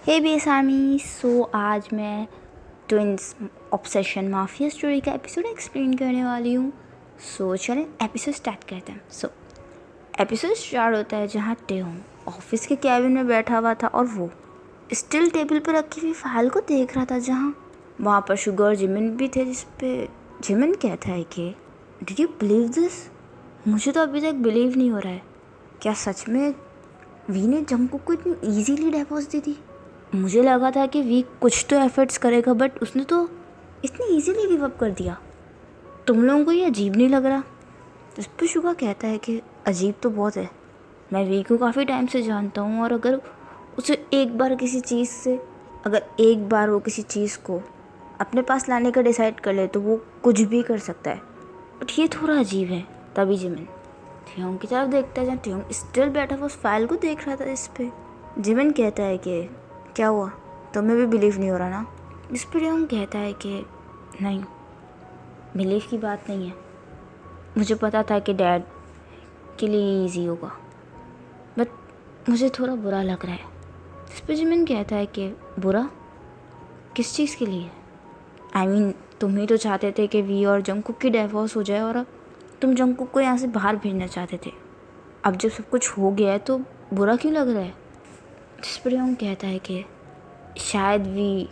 हे बेसामी। आज मैं twins obsession mafia story का एपिसोड एक्सप्लेन करने वाली हूँ। चलें एपिसोड स्टार्ट करते हैं। एपिसोड स्टार्ट होता है जहाँ टेयोंग ऑफिस के कैबिन में बैठा हुआ था और वो स्टिल टेबल पर रखी हुई फाइल को देख रहा था, जहाँ वहाँ पर शुगर और जिमिन भी थे, जिस पे जिमिन कहता है कि डिड यू बिलीव दिस? मुझे तो अभी तक बिलीव नहीं हो रहा है। क्या सच में वी ने जंगकुक को इतनी ईजीली डिवोर्स दे दी? मुझे लगा था कि वी कुछ तो एफर्ट्स करेगा, बट उसने तो इतनी इजीली गिव अप कर दिया। तुम लोगों को ये अजीब नहीं लग रहा? इस पर शुगा कहता है कि अजीब तो बहुत है। मैं वी को काफ़ी टाइम से जानता हूँ, और अगर एक बार वो किसी चीज़ को अपने पास लाने का डिसाइड कर ले तो वो कुछ भी कर सकता है। बट ये थोड़ा अजीब है। तभी जिमिन टेयोंग की तरफ देखता है, जहाँ टेयोंग स्टिल बैठा हुआ उस फाइल को देख रहा था। इस पे जिमिन कहता है कि क्या हुआ, तुम्हें भी बिलीव नहीं हो रहा ना? इस पर टेयोंग कहता है कि नहीं, बिलीव की बात नहीं है। मुझे पता था कि डैड के लिए ईजी होगा, बट मुझे थोड़ा बुरा लग रहा है। इस पर जिमिन कहता है कि बुरा किस चीज़ के लिए? तुम ही तो चाहते थे कि वी और जंगकुक की डिवोर्स हो जाए, और अब तुम जंगकुक को यहाँ से बाहर भेजना चाहते थे। अब जब सब कुछ हो गया है तो बुरा क्यों लग रहा है? जिस पर टेयोंग कहता है कि शायद वी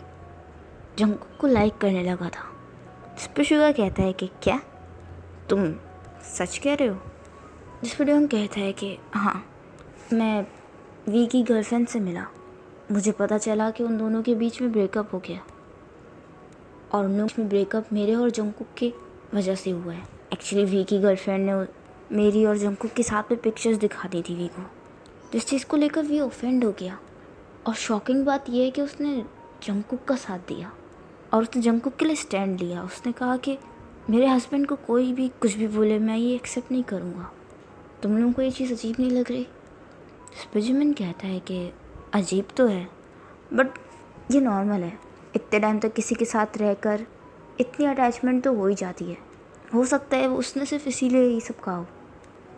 जंगकुक को लाइक करने लगा था। जिस पर शुगा कहता है कि क्या तुम सच कह रहे हो? जिस पर टेयोंग कहता है कि हाँ, मैं वी की गर्लफ्रेंड से मिला। मुझे पता चला कि उन दोनों के बीच में ब्रेकअप हो गया, और उन लोगों में ब्रेकअप मेरे और जंगकुक की वजह से हुआ है। एक्चुअली वी की गर्लफ्रेंड ने मेरी और जंगकुक के साथ में पिक्चर्स दिखा दी थी वी को, जिस चीज़ को लेकर वी ऑफेंड हो गया। और शॉकिंग बात यह है कि उसने जंगकुक का साथ दिया और उसने जंगकुक के लिए स्टैंड लिया। उसने कहा कि मेरे हस्बैंड को कोई भी कुछ भी बोले, मैं ये एक्सेप्ट नहीं करूँगा। तुम लोगों को ये चीज़ अजीब नहीं लग रही? इस पर जिमिन कहता है कि अजीब तो है, बट ये नॉर्मल है। इतने टाइम तक किसी के साथ रहकर इतनी अटैचमेंट तो हो ही जाती है। हो सकता है उसने सिर्फ इसीलिए ये सब कहा हो,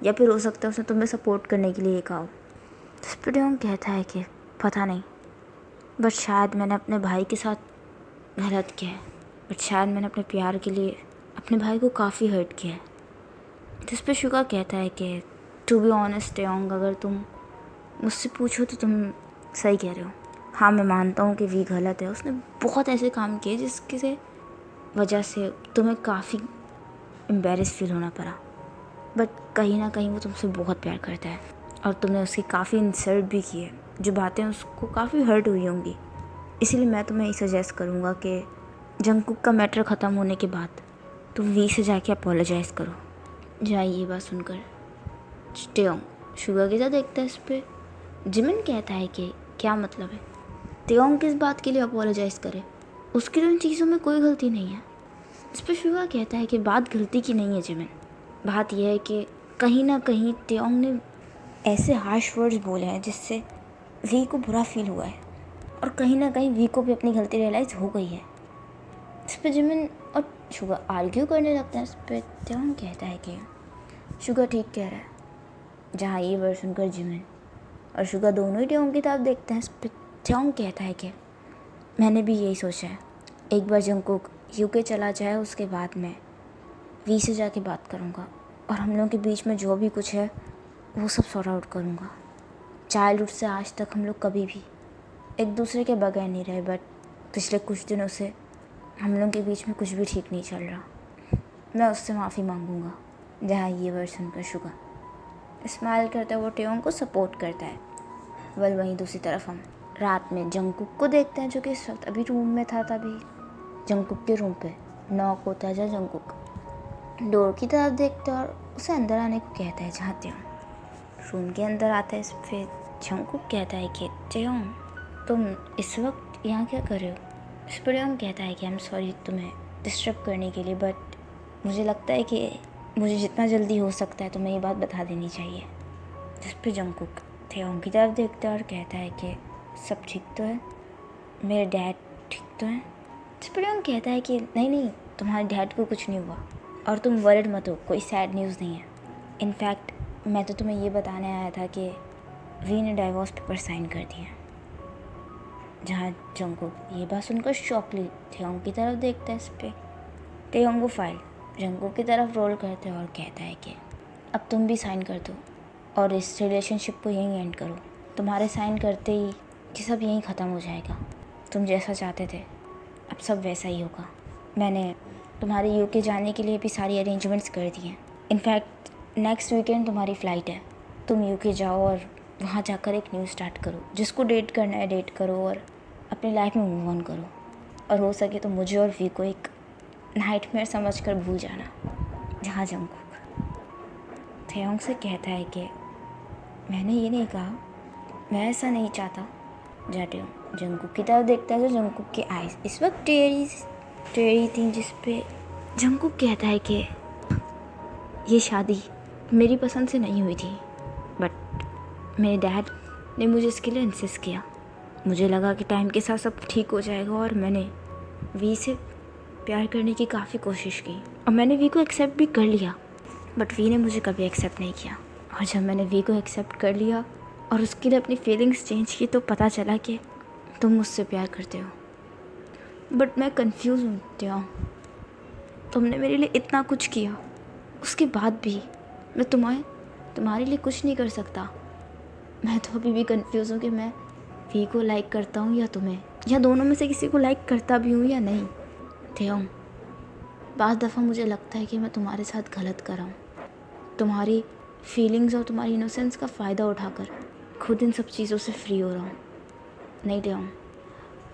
या फिर हो सकता है उसने तुम्हें सपोर्ट करने के लिए ये कहा हो। इस पर टेयोंग कहता है कि पता नहीं, बट शायद मैंने अपने भाई के साथ गलत किया है। बट शायद मैंने अपने प्यार के लिए अपने भाई को काफ़ी हर्ट किया है। जिस पर शुगा कहता है कि टू बी ऑनेस्ट टेयोंग, अगर तुम मुझसे पूछो तो तुम सही कह रहे हो। हाँ, मैं मानता हूँ कि वी गलत है। उसने बहुत ऐसे काम किए जिसकी से वजह से तुम्हें काफ़ी एम्बेरस फील होना पड़ा, बट कहीं ना कहीं वो तुमसे बहुत प्यार करता है, और तुमने उसकी काफ़ी इंसल्ट भी की है, जो बातें उसको काफ़ी हर्ट हुई होंगी। इसीलिए मैं तुम्हें ये सजेस्ट करूँगा कि जंगकुक का मैटर ख़त्म होने के बाद तुम वी से जाके अपोलोजाइज़ करो। जहाँ ये बात सुनकर टेयोंग शुगा के साथ देखता है। इस पर जिमिन कहता है कि क्या मतलब है? टेयोंग किस बात के लिए अपोलोजाइज़ करे? उसकी तो इन चीज़ों में कोई गलती नहीं है। इस पर शुगा कहता है कि बात गलती की नहीं है जिमिन, बात यह है कि कहीं ना कहीं टेयोंग ने ऐसे हार्श वर्ड्स बोले हैं जिससे वी को बुरा फील हुआ है, और कहीं ना कहीं वी को भी अपनी गलती रियलाइज़ हो गई है। इस पर जिमिन और शुगा आर्ग्यू करने लगते हैं। इस पर टेयोंग कहता है कि शुगा ठीक कह रहा है। जहाँ ये वर्ड सुनकर जिमिन और शुगा दोनों ही टेयोंग की तरफ देखते हैं। इस पर टेयोंग कहता है कि मैंने भी यही सोचा है, एक बार जंगकुक यूके चला जाए उसके बाद मैं वी से जाके बात करूँगा, और हम लोगों के बीच में जो भी कुछ है वो सब सॉर्ट आउट करूँगा। चाइल्डहुड से आज तक हम लोग कभी भी एक दूसरे के बगैर नहीं रहे, बट पिछले कुछ दिनों से हम लोगों के बीच में कुछ भी ठीक नहीं चल रहा। मैं उससे माफ़ी मांगूंगा। जहाँ ये वर्ड सुनकर शुगा स्माइल करता है, वो टेयोंग को सपोर्ट करता है। वहीं दूसरी तरफ हम रात में जंगकुक को देखते हैं, जो कि इस वक्त अभी रूम में था। तभी जंगकुक के रूम पे नॉक होता है, जहाँ जंगकुक डोर की तरफ देखते हैं और उसे अंदर आने को कहता है। जहाँ टेयोंग रूम के अंदर आता है। इस फिर जंगकुक कहता है कि टेयोंग तुम इस वक्त यहाँ क्या कर रहे हो? इस पर टेयोंग कहता है कि आई एम सॉरी तुम्हें डिस्टर्ब करने के लिए, बट मुझे लगता है कि मुझे जितना जल्दी हो सकता है तुम्हें ये बात बता देनी चाहिए। जिस पर जंगकुक टेयोंग की तरफ देखता है और कहता है कि सब ठीक तो है, मेरे डैड ठीक तो हैं? जिस पर टेयोंग कहता है कि नहीं, तुम्हारे डैड को कुछ नहीं हुआ, और तुम वरिड मत हो, कोई सैड न्यूज़ नहीं है। इनफैक्ट मैं तो तुम्हें ये बताने आया था कि वी ने डाइवोर्स पेपर साइन कर दिए। जहाँ जंगकुक ये बात सुनकर शॉक ली टेयोंग की तरफ देखता है। इस पे टेयोंग वो फाइल जंगकुक की तरफ रोल करता है और कहता है कि अब तुम भी साइन कर दो और इस रिलेशनशिप को यहीं एंड करो। तुम्हारे साइन करते ही ये सब यहीं ख़त्म हो जाएगा। तुम जैसा चाहते थे अब सब वैसा ही होगा। मैंने तुम्हारे यूके जाने के लिए भी सारी अरेंजमेंट्स कर दी हैं। इनफैक्ट नेक्स्ट वीकेंड तुम्हारी फ़्लाइट है। तुम यूके जाओ और वहाँ जाकर एक न्यू स्टार्ट करो। जिसको डेट करना है डेट करो और अपनी लाइफ में मूव ऑन करो। और हो सके तो मुझे और वी को एक नाइटमेयर समझकर भूल जाना। जहाँ जंगकुक टेयोंग से कहता है कि मैंने ये नहीं कहा, मैं ऐसा नहीं चाहता। जहाँ टेयोंग जंगकुक की तरफ देखता है तो जंगकुक की आइज़ इस वक्त टेढ़ी थी, जिस पे जंगकुक कहता है कि ये शादी मेरी पसंद से नहीं हुई थी, बट मेरे डैड ने मुझे इसके लिए इंसिस्ट किया। मुझे लगा कि टाइम के साथ सब ठीक हो जाएगा और मैंने वी से प्यार करने की काफ़ी कोशिश की और मैंने वी को एक्सेप्ट भी कर लिया, बट वी ने मुझे कभी एक्सेप्ट नहीं किया। और जब मैंने वी को एक्सेप्ट कर लिया और उसके लिए अपनी फीलिंग्स चेंज की तो पता चला कि तुम मुझसे प्यार करते हो। बट मैं कंफ्यूज हूँ। तुमने मेरे लिए इतना कुछ किया, उसके बाद भी मैं तुम्हारे लिए कुछ नहीं कर सकता। मैं तो अभी भी कंफ्यूज हूँ कि मैं वी को लाइक करता हूँ या तुम्हें, या दोनों में से किसी को लाइक करता भी हूँ या नहीं। टेयोंग बाद दफ़ा मुझे लगता है कि मैं तुम्हारे साथ गलत कर रहा हूँ। तुम्हारी फीलिंग्स और तुम्हारी इनोसेंस का फ़ायदा उठाकर खुद इन सब चीज़ों से फ्री हो रहा हूँ। नहीं टेयोंग,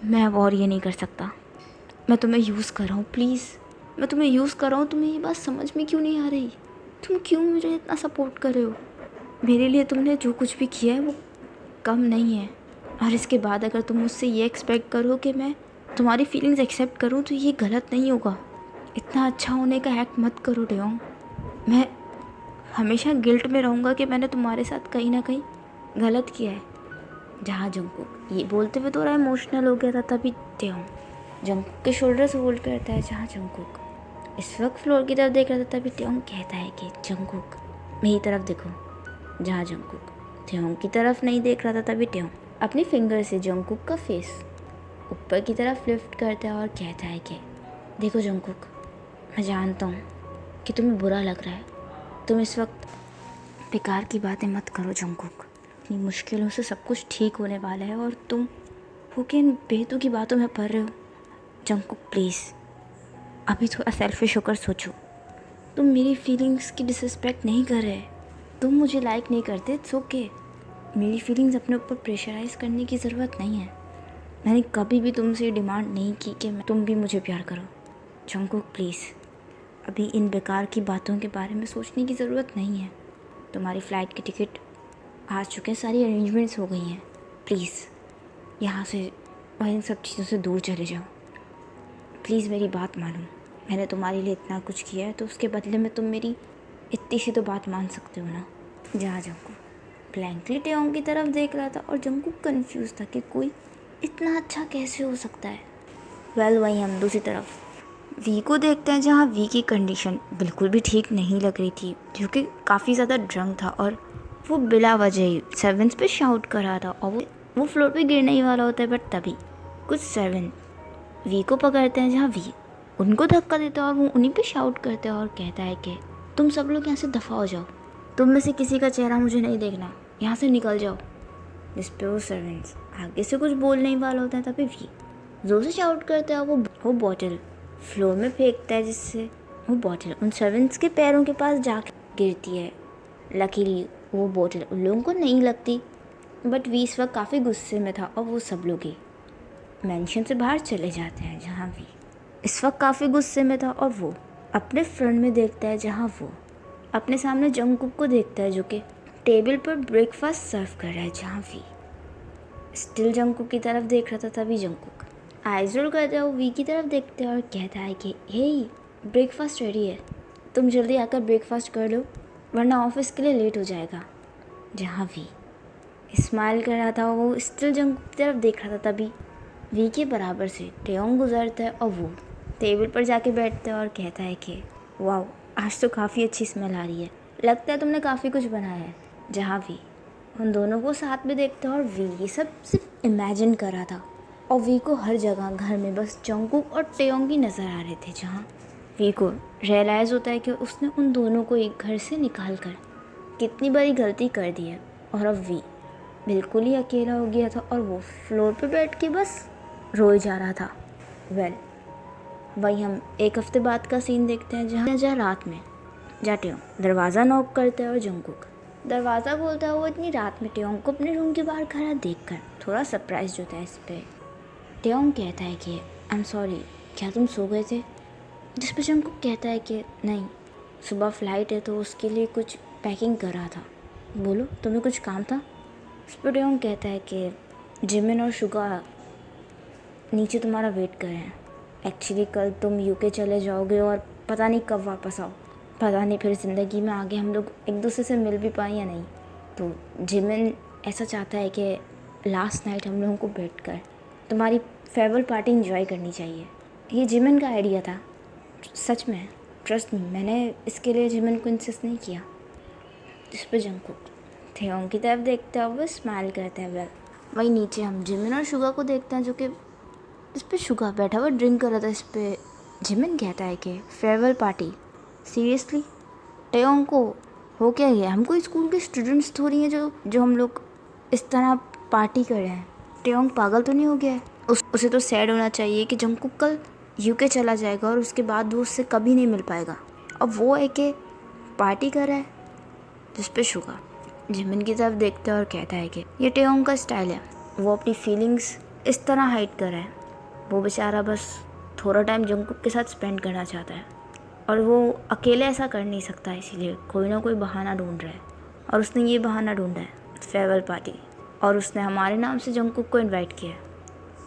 मैं अब और ये नहीं कर सकता। मैं तुम्हें यूज़ कर रहा हूँ, प्लीज़ मैं तुम्हें यूज़ कर रहा हूँ। तुम्हें ये बात समझ में क्यों नहीं आ रही? तुम क्यों मुझे इतना सपोर्ट कर रहे हो? मेरे लिए तुमने जो कुछ भी किया है वो कम नहीं है। और इसके बाद अगर तुम मुझसे ये एक्सपेक्ट करो कि मैं तुम्हारी फीलिंग्स एक्सेप्ट करूँ तो ये गलत नहीं होगा। इतना अच्छा होने का एक्ट मत करो टेयोंग। मैं हमेशा गिल्ट में रहूँगा कि मैंने तुम्हारे साथ कहीं ना कहीं गलत किया है। जहाँ जंगकुक ये बोलते हुए थोड़ा इमोशनल हो गया था, तभी टेयोंग जंगकुक के शोल्डर्स होल्ड करता है। जहाँ जंगकुक इस वक्त फ्लोर की तरफ देख रहा था, तभी टेयोंग कहता है कि जंगकुक मेरी तरफ देखो। जहाँ जंगकुक टेयोंग की तरफ नहीं देख रहा था, तभी टेयोंग अपनी फिंगर से जंगकुक का फेस ऊपर की तरफ लिफ्ट करता है और कहता है कि देखो जंगकुक, मैं जानता हूँ कि तुम्हें बुरा लग रहा है। तुम इस वक्त बेकार की बातें मत करो जंगकुक। इतनी मुश्किलों से सब कुछ ठीक होने वाला है और तुम होके इन बेतु की बातों में पड़ रहे हो। जंगकुक प्लीज़ अभी थोड़ा सेल्फिश होकर सोचो। तुम मेरी फीलिंग्स की डिसरिस्पेक्ट नहीं कर रहे। तुम मुझे लाइक नहीं करते, इट्स ओके। मेरी फीलिंग्स अपने ऊपर प्रेशराइज करने की ज़रूरत नहीं है। मैंने कभी भी तुमसे डिमांड नहीं की कि तुम भी मुझे प्यार करो। जंगकुक प्लीज़ अभी इन बेकार की बातों के बारे में सोचने की ज़रूरत नहीं है। तुम्हारी फ़्लाइट की टिकट आ चुके हैं, सारी अरेंजमेंट्स हो गई हैं। प्लीज़ यहाँ से और इन सब चीज़ों से दूर चले जाओ। प्लीज़ मेरी बात मानो। मैंने तुम्हारे लिए इतना कुछ किया है तो उसके बदले में तुम मेरी इतनी सी तो बात मान सकते हो ना। जहाँ जंगकुक ब्लैंकली टेयोंग की तरफ देख रहा था और जंगकुक कंफ्यूज था कि कोई इतना अच्छा कैसे हो सकता है। वहीं हम दूसरी तरफ वी को देखते हैं, जहाँ वी की कंडीशन बिल्कुल भी ठीक नहीं लग रही थी, क्योंकि काफ़ी ज़्यादा ड्रंक था और वो बिला वजह ही सर्वेंट्स पे शाउट कर रहा था। और वो फ्लोर पे गिरने ही वाला होता है, बट तभी कुछ सर्वेंट वी को पकड़ते हैं, जहाँ वी उनको धक्का देता है और वो उन्हीं पे शाउट करते हैं और कहता है कि तुम सब लोग यहाँ से दफ़ा हो जाओ। तुम में से किसी का चेहरा मुझे नहीं देखना, यहाँ से निकल जाओ। जिस पे वो सर्वेंट्स आगे से कुछ बोल नहीं वाला होता है, तभी वी जोर से शाउट करता है। वो बॉटल फ्लोर में फेंकता है, जिससे वो बॉटल उन सर्वेंट्स के पैरों के पास जाके गिरती है। लकीली वो बॉटल उन लोगों को नहीं लगती, बट वी इस वक्त काफ़ी गुस्से में था और वो सब लोग ही मेंशन से बाहर चले जाते हैं। जहाँ वी इस वक्त काफ़ी गुस्से में था और वो अपने फ्रंट में देखता है, जहाँ वो अपने सामने जंगकुक को देखता है जो कि टेबल पर ब्रेकफास्ट सर्व कर रहा है। जहाँ वी स्टिल जंगकुक की तरफ देख रहा था, तभी जंगकुक आइज रोल करते हुए वी की तरफ देखते हैं और कहता है कि हे ब्रेकफास्ट रेडी है, तुम जल्दी आकर ब्रेकफास्ट कर लो वरना ऑफिस के लिए लेट हो जाएगा। जहाँ वी स्माइल कर रहा था, वो स्टिल जंगकुक की तरफ देख रहा था, तभी वी के बराबर से टेयोंग गुजरता है और वो टेबल पर जाके बैठता है और कहता है कि वाह आज तो काफ़ी अच्छी स्मेल आ रही है, लगता है तुमने काफ़ी कुछ बनाया है। जहाँ वी उन दोनों को साथ में देखता है और वी ये सब सिर्फ इमेजिन कर रहा था और वी को हर जगह घर में बस जंगकुक और टेयोंग ही नज़र आ रहे थे, जहाँ वी को रियलाइज़ होता है कि उसने उन दोनों को एक घर से निकाल कर कितनी बड़ी गलती कर दी है। और अब वी बिल्कुल ही अकेला हो गया था और वो फ्लोर पे बैठ के बस रोए जा रहा था। वही हम एक हफ्ते बाद का सीन देखते हैं, जहाँ रात में टेयोंग दरवाज़ा नॉक करता है और जंगकुक दरवाज़ा खोलता है। वो इतनी रात में टेयोंग को अपने रूम के बाहर खड़ा देखकर थोड़ा सरप्राइज होता है। इस पर टेयोंग कहता है कि आई एम सॉरी, क्या तुम सो गए थे? जिस पर जंगकुक कहता है कि नहीं, सुबह फ़्लाइट है तो उसके लिए कुछ पैकिंग कर रहा था। बोलो, तुम्हें कुछ काम था? इस पर टेयोंग कहता है कि जिमिन और शुगा नीचे तुम्हारा वेट कर रहे हैं। एक्चुअली कल तुम यूके चले जाओगे और पता नहीं कब वापस आओ। पता नहीं फिर ज़िंदगी में आगे हम लोग एक दूसरे से मिल भी पाए या नहीं। तो जिमिन ऐसा चाहता है कि लास्ट नाइट हम लोगों को बैठकर तुम्हारी फेयरवेल पार्टी एंजॉय करनी चाहिए। ये जिमिन का आइडिया था, सच में, ट्रस्ट मी। मैंने इसके लिए जिमिन को इंसिस्ट नहीं किया। जिस पर जंगकुक टेयोंग की तरफ देखता है, वो स्माइल करता है। वही नीचे हम जिमिन और शुगा को देखते हैं, जो कि इस पर शुगा बैठा हुआ ड्रिंक कर रहा था। इस पर जिमिन कहता है कि फेयरवेल पार्टी, सीरियसली? टेयोंग को हो क्या गया? हम कोई स्कूल के स्टूडेंट्स थोड़ी हैं जो हम लोग इस तरह पार्टी कर रहे हैं। टेयोंग पागल तो नहीं हो गया है? उसे तो सैड होना चाहिए कि जंगकुक कल यूके चला जाएगा और उसके बाद वो उससे कभी नहीं मिल पाएगा। अब वो है कि पार्टी कर रहा है। जिस पे शुगा जिमिन की तरफ देखता है और कहता है कि ये टेयोंग का स्टाइल है, वो अपनी फीलिंग्स इस तरह हाइड कर रहा है। वो बेचारा बस थोड़ा टाइम जंगकुक के साथ स्पेंड करना चाहता है और वो अकेले ऐसा कर नहीं सकता, इसीलिए कोई ना कोई बहाना ढूंढ रहा है। और उसने ये बहाना ढूंढा है, फेयरवेल पार्टी। और उसने हमारे नाम से जंगकुक को इनवाइट किया है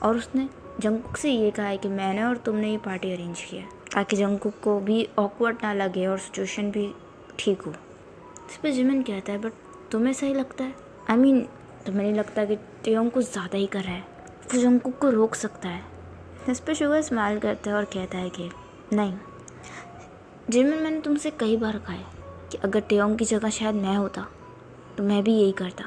और उसने जंगकुक से ये कहा है कि मैंने और तुमने ये पार्टी अरेंज की है, ताकि जंगकुक को भी ऑकवर्ड ना लगे और सिचुएशन भी ठीक हो। इस पर जिमिन कहता है, बट तुम्हें सही लगता है? आई मीन, तुम्हें नहीं लगता कि टेयोंग कुछ ज़्यादा ही कर रहा है? वो जंगकुक को रोक सकता है। इस पर शुगर स्माइल करता है और कहता है कि नहीं जिमिन, मैंने तुमसे कई बार कहा है कि अगर टेयोंग की जगह शायद मैं होता तो मैं भी यही करता।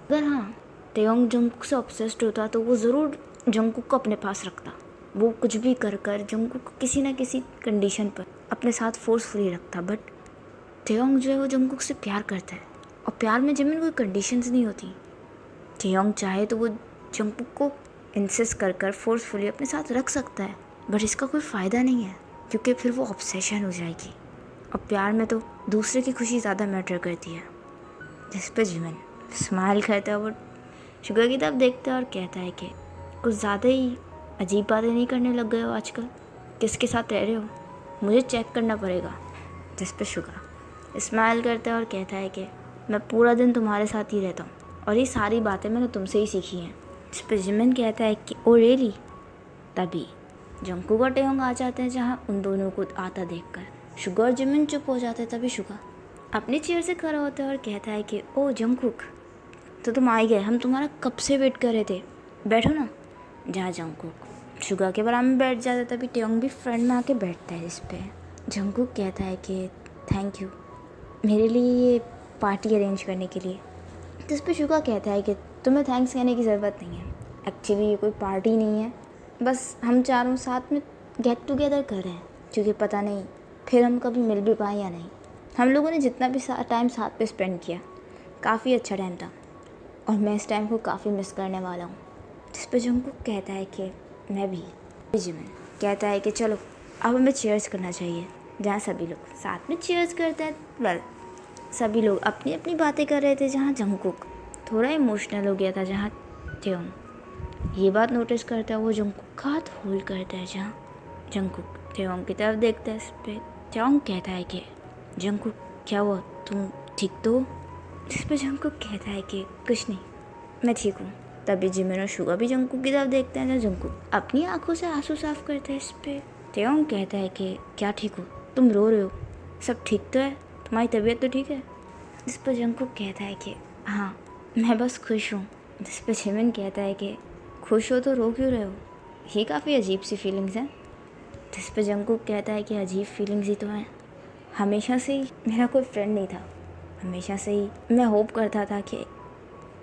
अगर हाँ, टेयोंग जंगकुक से ऑब्सेस्ड होता तो वो ज़रूर जंगकुक को अपने पास रखता। वो कुछ भी कर जंगकुक को किसी न किसी कंडीशन पर अपने साथ फोर्सफुली रखता। बट टेयोंग जो है वो जंगकुक से प्यार करता है और प्यार में जिमिन कोई कंडीशंस नहीं होती। टेयोंग चाहे तो वो जंगकुक को इंसिस्ट कर फोर्सफुली अपने साथ रख सकता है, बट इसका कोई फ़ायदा नहीं है क्योंकि फिर वो ऑब्सेशन हो जाएगी। और प्यार में तो दूसरे की खुशी ज़्यादा मैटर करती है। जिस पर जिमिन स्माइल करता है, वो शुगर की तरफ देखता है और कहता है कि कुछ ज़्यादा ही अजीब बातें नहीं करने लग गए हो आजकल? किसके साथ रह रहे हो? मुझे चेक करना पड़ेगा। जिस पर शुगर स्माइल करता है और कहता है कि मैं पूरा दिन तुम्हारे साथ ही रहता हूँ और ये सारी बातें मैंने तुमसे ही सीखी हैं। जिस पर जिमिन कहता है कि ओ रियली? तभी जंगकुक और टेयोंग आ जाते हैं, जहाँ उन दोनों को आता देखकर शुगर और जिमिन चुप हो जाते हैं। तभी शुगर अपनी चेयर से खड़ा होता है और कहता है कि ओ जंगकुक, तो तुम आ ही गए, हम तुम्हारा कब से वेट कर रहे थे, बैठो ना। जहाँ जंगकुक शुगर के बराबर में बैठ जाता है, तभी टेयोंग भी फ्रंट में आके बैठता है। इस पर जंगकुक कहता है कि थैंक यू मेरे लिए ये पार्टी अरेंज करने के लिए। जिस पर शुगर कहता है कि तुम्हें थैंक्स कहने की ज़रूरत नहीं है। एक्चुअली ये कोई पार्टी नहीं है, बस हम चारों साथ में गेट टुगेदर कर रहे हैं, क्योंकि पता नहीं फिर हम कभी मिल भी पाए या नहीं। हम लोगों ने जितना भी टाइम साथ पे स्पेंड किया, काफ़ी अच्छा टाइम था और मैं इस टाइम को काफ़ी मिस करने वाला हूँ। जिस पर जंगकुक कहता है कि मैं भी। जिमिन कहता है कि चलो अब हमें चीयर्स करना चाहिए, जहाँ सभी लोग साथ में चीयर्स करते हैं। वेल, सभी लोग अपनी अपनी बातें कर रहे थे, जहाँ जंगकुक थोड़ा इमोशनल हो गया था। जहाँ टेयोंग ये बात नोटिस करता है, वो जंगकुक का हाथ होल्ड करता है। जहाँ जंगकुक टेयोंग की तरफ देखता है। इस पर टेयोंग कहता है कि जंगकुक क्या हुआ, तुम ठीक तो हो? जिस पर जंगकुक कहता है कि कुछ नहीं, मैं ठीक हूँ। तभी जिमिन और शुगा भी जंगकुक की तरफ देखते हैं, जहाँ जंगकुक अपनी आंखों से आंसू साफ करता है। इस पर टेयोंग कहता है कि क्या ठीक हो, तुम रो रहे हो, सब ठीक तो है, तुम्हारी तबीयत तो ठीक है? जिस पर जंगकुक कहता है कि हाँ, मैं बस खुश हूँ। जिस पर जिमिन कहता है कि खुश हो तो रो क्यों रहे हो, ये काफ़ी अजीब सी फीलिंग्स हैं। जिस पर जंगकुक कहता है कि अजीब फीलिंग्स ही तो हैं, हमेशा से ही मेरा कोई फ्रेंड नहीं था, हमेशा से ही मैं होप करता था कि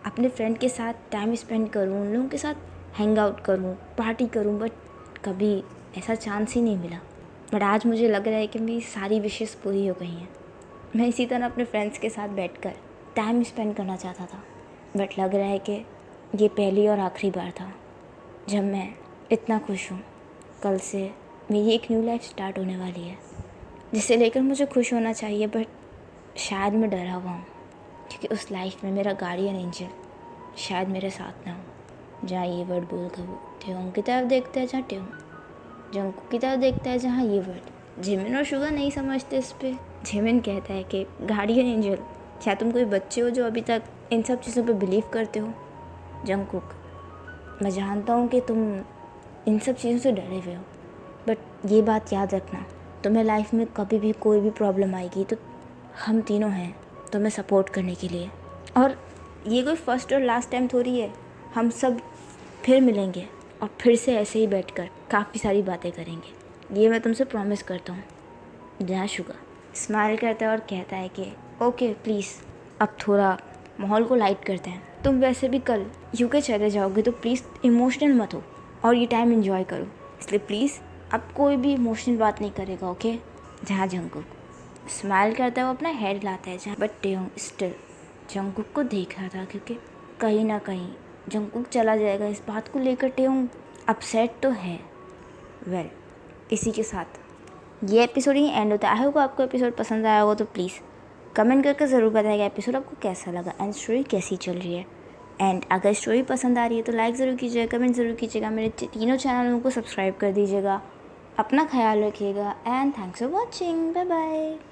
अपने फ्रेंड के साथ टाइम स्पेंड करूँ, उन लोगों के साथ हैंग आउट करूँ, पार्टी करूँ, बट कभी ऐसा चांस ही नहीं मिला। बट आज मुझे लग रहा है कि मेरी सारी विशेस पूरी हो गई हैं। मैं इसी तरह अपने फ्रेंड्स के साथ बैठकर टाइम स्पेंड करना चाहता था, बट लग रहा है कि ये पहली और आखिरी बार था जब मैं इतना खुश हूँ। कल से मेरी एक न्यू लाइफ स्टार्ट होने वाली है, जिसे लेकर मुझे खुश होना चाहिए, बट शायद मैं डरा हुआ हूँ क्योंकि उस लाइफ में मेरा गार्डियन एंजल शायद मेरे साथ ना हो। जहाँ ये वर्ड बोल कर वो ट्योंग की तरफ देखता है, जहाँ ट्योंग जंगकुक की तरफ देखता है, जहाँ ये वर्ड। जिमिन और शुगा नहीं समझते इस पे। जिमिन कहता है कि गार्डियन एंजल, क्या तुम कोई बच्चे हो जो अभी तक इन सब चीज़ों पे बिलीव करते हो? जंगकुक, मैं जानता हूँ कि तुम इन सब चीज़ों से डरे हुए हो, बट ये बात याद रखना, तुम्हें लाइफ में कभी भी कोई भी प्रॉब्लम आएगी तो हम तीनों हैं तुम्हें सपोर्ट करने के लिए। और ये कोई फर्स्ट और लास्ट टाइम थोड़ी है, हम सब फिर मिलेंगे और फिर से ऐसे ही बैठकर काफ़ी सारी बातें करेंगे, ये मैं तुमसे प्रॉमिस करता हूँ। जहाँ शुगा स्माइल करता है और कहता है कि ओके प्लीज़, अब थोड़ा माहौल को लाइट करते हैं। तुम वैसे भी कल यूके चले जाओगे तो प्लीज़ इमोशनल मत हो और ये टाइम एंजॉय करो, इसलिए प्लीज़ अब कोई भी इमोशनल बात नहीं करेगा, ओके? जहाँ जंगकुक स्माइल करता है, वो अपना हेड हिलाता है, जहाँ बट टेयोंग स्टिल जंगकुक को देख रहा था क्योंकि कहीं ना कहीं जंगकुक चला जाएगा इस बात को लेकर टेयोंग अपसेट तो है। वेल, इसी के साथ ये एपिसोड ही एंड होता है। आई होप आपको एपिसोड पसंद आया होगा, तो प्लीज़ कमेंट करके ज़रूर बताइएगा एपिसोड आपको कैसा लगा एंड स्टोरी कैसी चल रही है। एंड अगर स्टोरी पसंद आ रही है तो लाइक ज़रूर कीजिएगा, कमेंट ज़रूर कीजिएगा, मेरे तीनों चैनलों को सब्सक्राइब कर दीजिएगा। अपना ख्याल रखिएगा and thanks for watching. Bye bye.